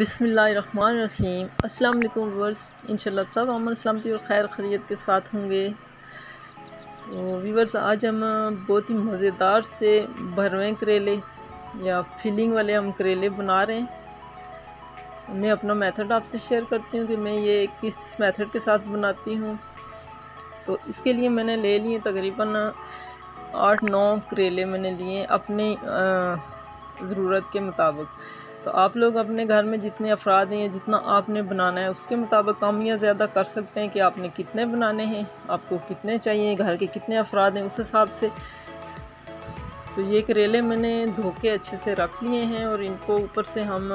बिस्मिल्लाहिर्रहमानिर्रहीम। अस्सलाम वालेकुम व्यूअर्स, इंशाल्लाह सब अमन सलामती और खैर खैरियत के साथ होंगे। तो व्यूअर्स, आज हम बहुत ही मज़ेदार से भरवें करेले या फिलिंग वाले हम करेले बना रहे हैं। मैं अपना मेथड आपसे शेयर करती हूँ कि मैं ये किस मेथड के साथ बनाती हूँ। तो इसके लिए मैंने ले लिए तकरीबन 8-9 करेले मैंने लिए अपनी ज़रूरत के मुताबिक। तो आप लोग अपने घर में जितने अफराद हैं, जितना आपने बनाना है उसके मुताबिक कम या ज़्यादा कर सकते हैं कि आपने कितने बनाने हैं, आपको कितने चाहिए, घर के कितने अफराद हैं, उस हिसाब से। तो ये करेले मैंने धो के अच्छे से रख लिए हैं और इनको ऊपर से हम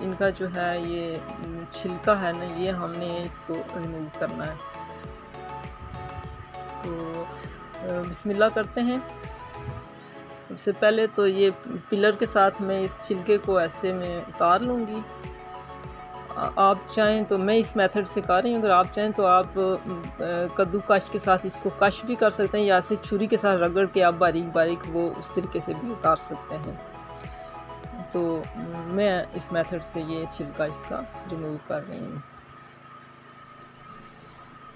इनका जो है ये छिलका है ना, ये हमने इसको रिमूव करना है। तो बिस्मिल्लाह करते हैं। सबसे पहले तो ये पिलर के साथ मैं इस छिलके को ऐसे में उतार लूँगी। आप चाहें तो मैं इस मेथड से कर रही हूँ, अगर आप चाहें तो आप कद्दूकश के साथ इसको कश भी कर सकते हैं या से छुरी के साथ रगड़ के आप बारीक बारीक वो उस तरीके से भी उतार सकते हैं। तो मैं इस मेथड से ये छिलका इसका रिमूव कर रही हूँ।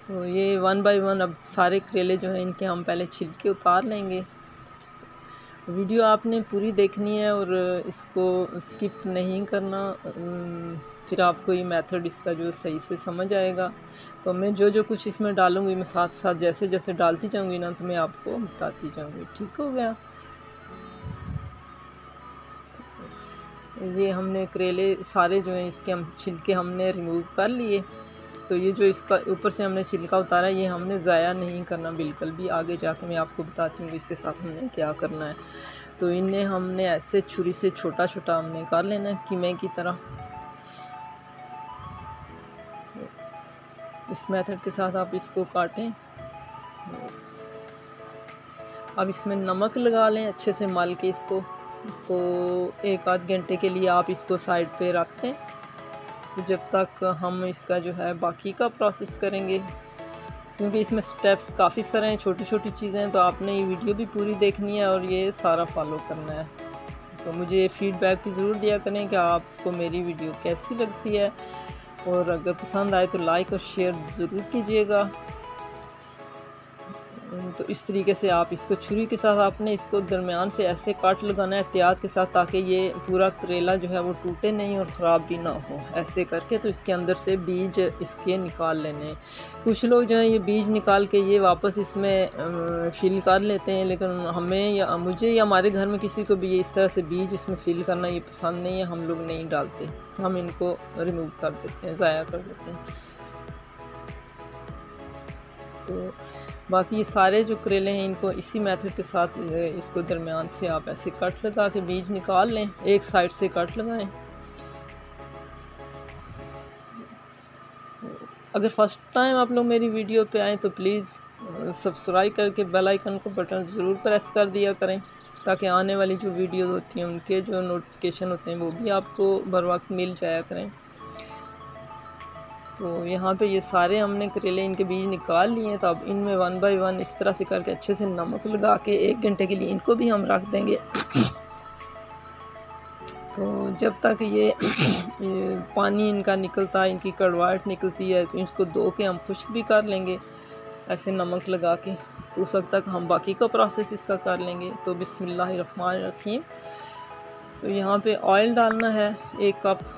तो ये 1 बाय 1 अब सारे करेले जो हैं इनके हम पहले छिलके उतार लेंगे। वीडियो आपने पूरी देखनी है और इसको स्किप नहीं करना, फिर आपको ये मेथड इसका जो सही से समझ आएगा। तो मैं जो जो कुछ इसमें डालूँगी मैं साथ साथ जैसे जैसे डालती जाऊँगी ना तो मैं आपको बताती जाऊँगी। ठीक हो गया। ये हमने करेले सारे जो हैं इसके हम छिलके हमने रिमूव कर लिए। तो ये जो इसका ऊपर से हमने छिलका उतारा ये हमने ज़ाया नहीं करना बिल्कुल भी। आगे जाके मैं आपको बताती हूँ इसके साथ हमने क्या करना है। तो इन्हें हमने ऐसे छुरी से छोटा छोटा हमने कर लेना है कीमे की तरह। तो इस मेथड के साथ आप इसको काटें। अब इसमें नमक लगा लें अच्छे से मल के इसको। तो 1-8 घंटे के लिए आप इसको साइड पे रख दें जब तक हम इसका जो है बाकी का प्रोसेस करेंगे, क्योंकि इसमें स्टेप्स काफ़ी सारे हैं, छोटी छोटी चीज़ें हैं। तो आपने ये वीडियो भी पूरी देखनी है और ये सारा फॉलो करना है। तो मुझे फीडबैक भी ज़रूर दिया करें कि आपको मेरी वीडियो कैसी लगती है, और अगर पसंद आए तो लाइक और शेयर ज़रूर कीजिएगा। तो इस तरीके से आप इसको छुरी के साथ आपने इसको दरमियान से ऐसे काट लगाना है एहतियात के साथ, ताकि ये पूरा करेला जो है वो टूटे नहीं और ख़राब भी ना हो। ऐसे करके तो इसके अंदर से बीज इसके निकाल लेने। कुछ लोग जो है ये बीज निकाल के ये वापस इसमें फिल कर लेते हैं, लेकिन हमें या मुझे या हमारे घर में किसी को भी ये इस तरह से बीज इसमें फिल करना ये पसंद नहीं है। हम लोग नहीं डालते, हम इनको रिमूव कर देते हैं, ज़ाया कर देते हैं। तो बाकी ये सारे जो करेले हैं इनको इसी मेथड के साथ इसको दरमियान से आप ऐसे कट लगा के बीज निकाल लें। एक साइड से कट लगाएं। अगर फर्स्ट टाइम आप लोग मेरी वीडियो पे आएँ तो प्लीज़ सब्सक्राइब करके बेल आइकन को बटन ज़रूर प्रेस कर दिया करें, ताकि आने वाली जो वीडियो होती हैं उनके जो नोटिफिकेशन होते हैं वो भी आपको बर वक्त मिल जाया करें। तो यहाँ पे ये सारे हमने करेले इनके बीज निकाल लिए हैं। तो अब इनमें 1 बाय 1 इस तरह से करके अच्छे से नमक लगा के 1 घंटे के लिए इनको भी हम रख देंगे। तो जब तक ये पानी इनका निकलता है, इनकी कड़वाहट निकलती है, तो इसको धो के हम खुश्क भी कर लेंगे ऐसे नमक लगा के। तो उस वक्त तक हम बाकी का प्रोसेस इसका कर लेंगे। तो बिस्मिल्लाहिर्रहमानिर्रहीम। तो यहाँ पे ऑयल डालना है 1 कप।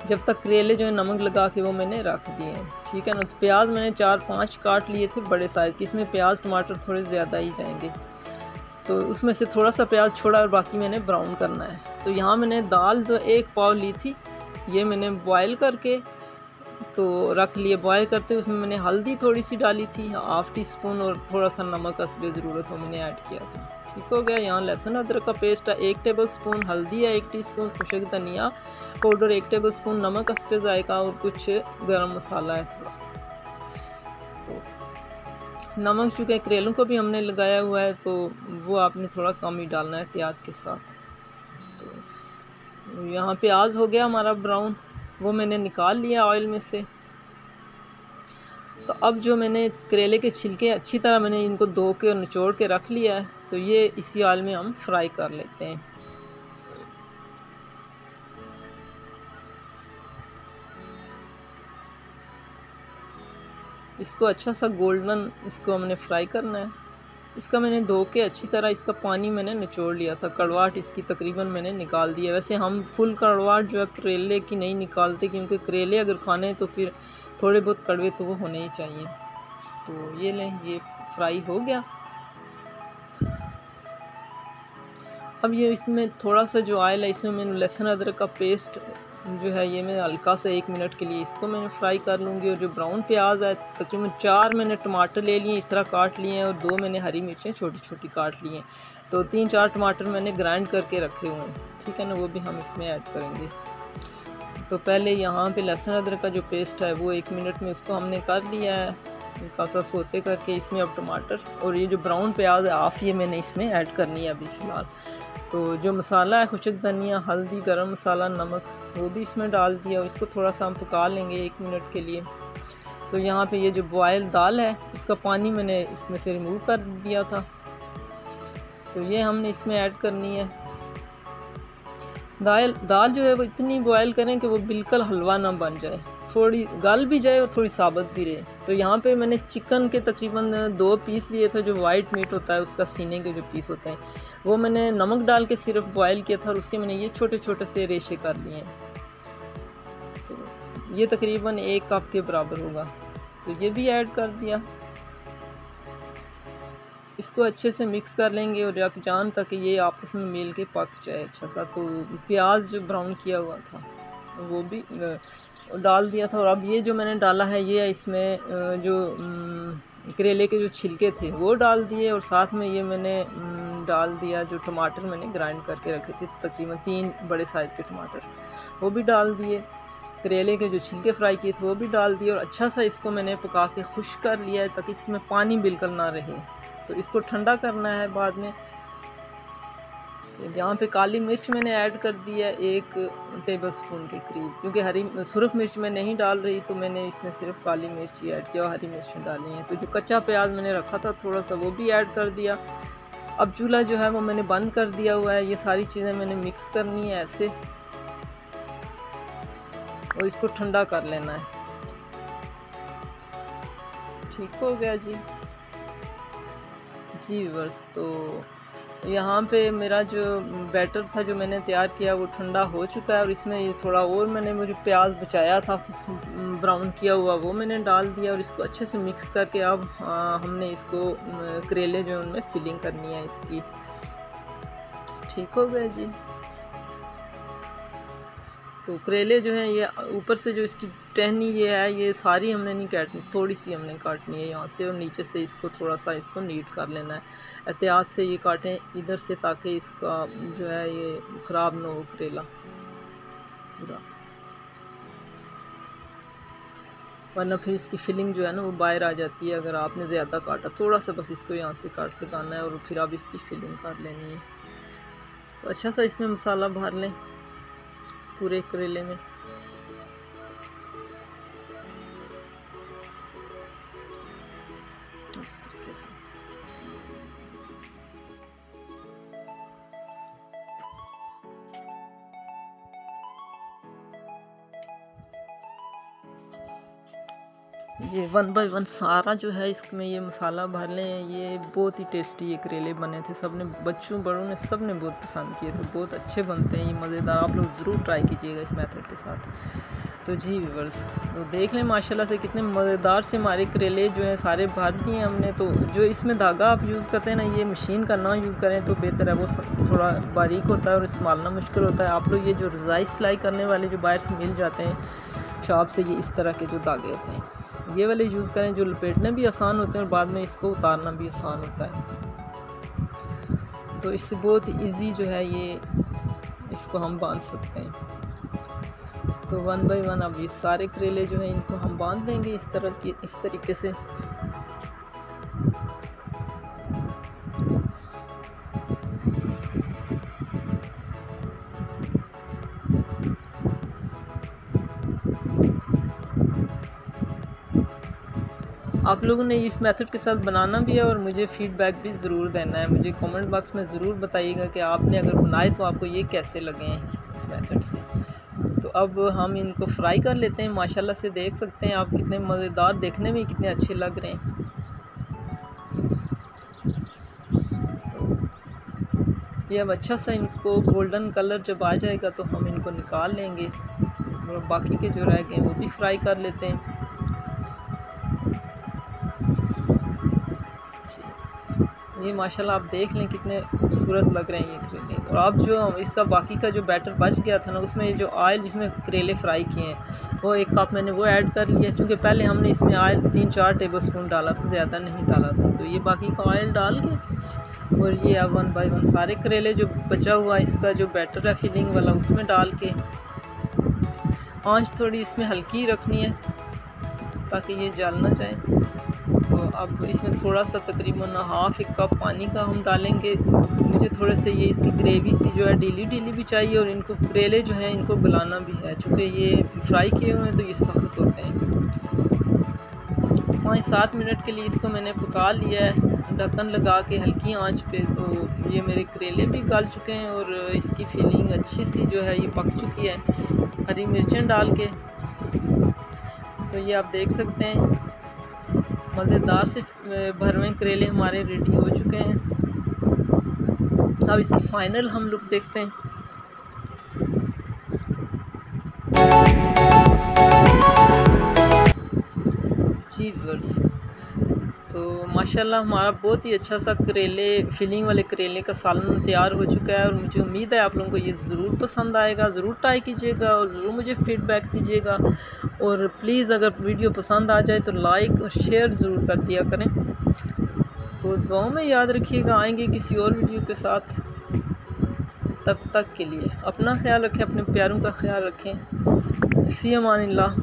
जब तक करेले जो है नमक लगा के वो मैंने रख दिए हैं, ठीक है ना। तो प्याज मैंने 4-5 काट लिए थे बड़े साइज़ के। इसमें प्याज टमाटर थोड़े ज़्यादा ही जाएंगे, तो उसमें से थोड़ा सा प्याज छोड़ा और बाकी मैंने ब्राउन करना है। तो यहाँ मैंने दाल जो 1 पाव ली थी ये मैंने बॉयल करके तो रख लिए। बॉयल करते उसमें मैंने हल्दी थोड़ी सी डाली थी 1/2 टीस्पून, और थोड़ा सा नमक हस्बे ज़रूरत हो मैंने ऐड किया था। ठीक हो गया। यहाँ लहसुन अदरक का पेस्ट है 1 टेबल स्पून, हल्दी है 1 टीस्पून, खुशक धनिया पाउडर 1 टेबल स्पून, नमक हस्बे जायका, और कुछ गरम मसाला है थोड़ा। तो नमक चूँकि करेलों को भी हमने लगाया हुआ है तो वो आपने थोड़ा कम ही डालना है एहतियात के साथ। तो यहाँ प्याज हो गया हमारा ब्राउन, वो मैंने निकाल लिया ऑयल में से। तो अब जो मैंने करेले के छिलके अच्छी तरह मैंने इनको धो के और निचोड़ के रख लिया है, तो ये इसी ऑयल में हम फ्राई कर लेते हैं। इसको अच्छा सा गोल्डन इसको हमने फ्राई करना है। इसका मैंने धो के अच्छी तरह इसका पानी मैंने निचोड़ लिया था, कड़वाहट इसकी तकरीबन मैंने निकाल दिया। वैसे हम फुल कड़वाहट जो है करेले की नहीं निकालते, क्योंकि करेले अगर खाने तो फिर थोड़े बहुत कड़वे तो वो होने ही चाहिए। तो ये लें, ये फ्राई हो गया। अब ये इसमें थोड़ा सा जो ऑयल है इसमें मैंने लहसुन अदरक का पेस्ट जो है ये मैं हल्का सा 1 मिनट के लिए इसको मैंने फ्राई कर लूँगी। और जो ब्राउन प्याज है तकरीबन 4 मैंने टमाटर ले लिए, इस तरह काट लिए हैं, और 2 मैंने हरी मिर्चें छोटी छोटी काट ली हैं। तो 3-4 टमाटर मैंने ग्राइंड करके रखे हुए हैं, ठीक है ना, वो भी हम इसमें ऐड करेंगे। तो पहले यहाँ पे लहसुन अदरक का जो पेस्ट है वो 1 मिनट में उसको हमने कर लिया है, हल्का सा सोते करके। इसमें अब टमाटर और ये जो ब्राउन प्याज है हाफ ये मैंने इसमें ऐड करनी है अभी फ़िलहाल। तो जो मसाला है खुशक धनिया, हल्दी, गरम मसाला, नमक, वो भी इसमें डाल दिया और इसको थोड़ा सा हम पका लेंगे 1 मिनट के लिए। तो यहाँ पे ये जो बॉयल दाल है इसका पानी मैंने इसमें से रिमूव कर दिया था, तो ये हमने इसमें ऐड करनी है। दाल जो है वो इतनी बॉयल करें कि वो बिल्कुल हलवा ना बन जाए, थोड़ी गल भी जाए और थोड़ी साबुत भी रहे। तो यहाँ पे मैंने चिकन के तकरीबन 2 पीस लिए थे, जो वाइट मीट होता है उसका सीने के जो पीस होते हैं, वो मैंने नमक डाल के सिर्फ बॉयल किया था और उसके मैंने ये छोटे छोटे से रेशे कर लिए हैं। तो ये तकरीबन 1 कप के बराबर होगा, तो ये भी ऐड कर दिया। इसको अच्छे से मिक्स कर लेंगे और यकजान तक ये आपस में मिल के पक जाए अच्छा सा। तो प्याज जो ब्राउन किया हुआ था वो भी डाल दिया था। और अब ये जो मैंने डाला है ये इसमें जो करेले के जो छिलके थे वो डाल दिए, और साथ में ये मैंने डाल दिया जो टमाटर मैंने ग्राइंड करके रखे थे, तकरीबन 3 बड़े साइज़ के टमाटर, वो भी डाल दिए। करेले के जो छिलके फ्राई किए थे वो भी डाल दिए और अच्छा सा इसको मैंने पका के खुश कर लिया है ताकि इसमें पानी बिल्कुल ना रहे। तो इसको ठंडा करना है बाद में। यहाँ पे काली मिर्च मैंने ऐड कर दिया 1 टेबलस्पून के करीब, क्योंकि हरी सुरख मिर्च मैं नहीं डाल रही, तो मैंने इसमें सिर्फ काली मिर्च ही ऐड किया और हरी मिर्च डाली है। तो जो कच्चा प्याज मैंने रखा था थोड़ा सा वो भी ऐड कर दिया। अब चूल्हा जो है वो मैंने बंद कर दिया हुआ है। ये सारी चीज़ें मैंने मिक्स करनी है ऐसे और इसको ठंडा कर लेना है। ठीक हो गया जी व्यूअर्स। तो यहाँ पे मेरा जो बैटर था जो मैंने तैयार किया वो ठंडा हो चुका है, और इसमें ये थोड़ा और मैंने मुझे प्याज बचाया था ब्राउन किया हुआ वो मैंने डाल दिया और इसको अच्छे से मिक्स करके अब हमने इसको करेले जो उनमें फिलिंग करनी है इसकी। ठीक हो गया जी। तो करेले जो है ये ऊपर से जो इसकी टहनी ये है ये सारी हमने नहीं काटनी, थोड़ी सी हमने काटनी है यहाँ से, और नीचे से इसको थोड़ा सा इसको नीट कर लेना है। एहतियात से ये काटें इधर से ताकि इसका जो है ये ख़राब ना हो करेला पूरा, वरना फिर इसकी फिलिंग जो है ना वो बाहर आ जाती है अगर आपने ज़्यादा काटा। थोड़ा सा बस इसको यहाँ से काट के लगाना है और फिर आप इसकी फिलिंग कर लेनी है। तो अच्छा सा इसमें मसाला भर लें पूरे करेले में। इस तरीके से ये 1 बाय 1 सारा जो है इसमें ये मसाला भर लें। ये बहुत ही टेस्टी ये करेले बने थे, सब ने बच्चों बड़ों ने सब ने बहुत पसंद किए थे, बहुत अच्छे बनते हैं ये मज़ेदार। आप लोग ज़रूर ट्राई कीजिएगा इस मेथड के साथ। तो जी व्यूअर्स, तो देख लें माशाल्लाह से कितने मज़ेदार से हमारे करेले जो हैं सारे भर दिए हमने। तो जो इसमें धागा आप यूज़ करते हैं ना, ये मशीन का ना यूज़ करें तो बेहतर है, वो थोड़ा बारीक होता है और संभालना मुश्किल होता है। आप लोग ये जो रज़ाई सिलाई करने वाले जो बाहर से मिल जाते हैं शॉप से, ये इस तरह के जो धागे होते हैं ये वाले यूज़ करें, जो लपेटने भी आसान होते हैं और बाद में इसको उतारना भी आसान होता है। तो इससे बहुत इजी जो है ये इसको हम बांध सकते हैं। तो 1 बाय 1 अब ये सारे करेले जो हैं इनको हम बांध देंगे इस तरीके से। आप लोगों ने इस मेथड के साथ बनाना भी है और मुझे फ़ीडबैक भी ज़रूर देना है। मुझे कमेंट बॉक्स में ज़रूर बताइएगा कि आपने अगर बनाए तो आपको ये कैसे लगे हैं इस मेथड से। तो अब हम इनको फ्राई कर लेते हैं। माशाल्लाह से देख सकते हैं आप कितने मज़ेदार, देखने में कितने अच्छे लग रहे हैं। ये अब अच्छा सा इनको गोल्डन कलर जब आ जाएगा तो हम इनको निकाल लेंगे और बाकी के जो रह गए वो भी फ्राई कर लेते हैं। ये माशाल्लाह आप देख लें कितने खूबसूरत लग रहे हैं ये करेले। और अब जो इसका बाकी का जो बैटर बच गया था ना, उसमें जो ऑयल जिसमें करेले फ्राई किए हैं वो 1 कप मैंने वो ऐड कर लिया, क्योंकि पहले हमने इसमें ऑयल 3-4 टेबलस्पून डाला था, ज़्यादा नहीं डाला था। तो ये बाकी का ऑयल डाल के और ये अब 1 बाय 1 सारे करेले जो बचा हुआ इसका जो बैटर है फिलिंग वाला उसमें डाल के, आंच थोड़ी इसमें हल्की रखनी है ताकि ये जल ना जाए। तो अब इसमें थोड़ा सा तकरीबन 1/2 कप पानी का हम डालेंगे। मुझे थोड़े से ये इसकी ग्रेवी सी जो है ढीली भी चाहिए, और इनको करेले जो हैं इनको गलाना भी है, चूँकि ये फ्राई किए हुए हैं तो ये सख्त होते हैं। 5-7 मिनट के लिए इसको मैंने पका लिया है ढक्कन लगा के हल्की आंच पे। तो ये मेरे करेले भी गल चुके हैं और इसकी फीलिंग अच्छी सी जो है ये पक चुकी है हरी मिर्चें डाल के। तो ये आप देख सकते हैं मज़ेदार से भरवे करेले हमारे रेडी हो चुके हैं। अब इसकी फाइनल हम लुक देखते हैं। जी व्यूअर्स, तो माशाल्लाह हमारा बहुत ही अच्छा सा करेले फिलिंग वाले करेले का सालन तैयार हो चुका है, और मुझे उम्मीद है आप लोगों को ये ज़रूर पसंद आएगा। ज़रूर ट्राई कीजिएगा और ज़रूर मुझे फ़ीडबैक दीजिएगा, और प्लीज़ अगर वीडियो पसंद आ जाए तो लाइक और शेयर ज़रूर कर दिया करें। तो दुआओं में याद रखिएगा, आएंगे किसी और वीडियो के साथ। तब तक के लिए अपना ख्याल रखें, अपने प्यारों का ख्याल रखें। फ़ी अमानिल्लाह।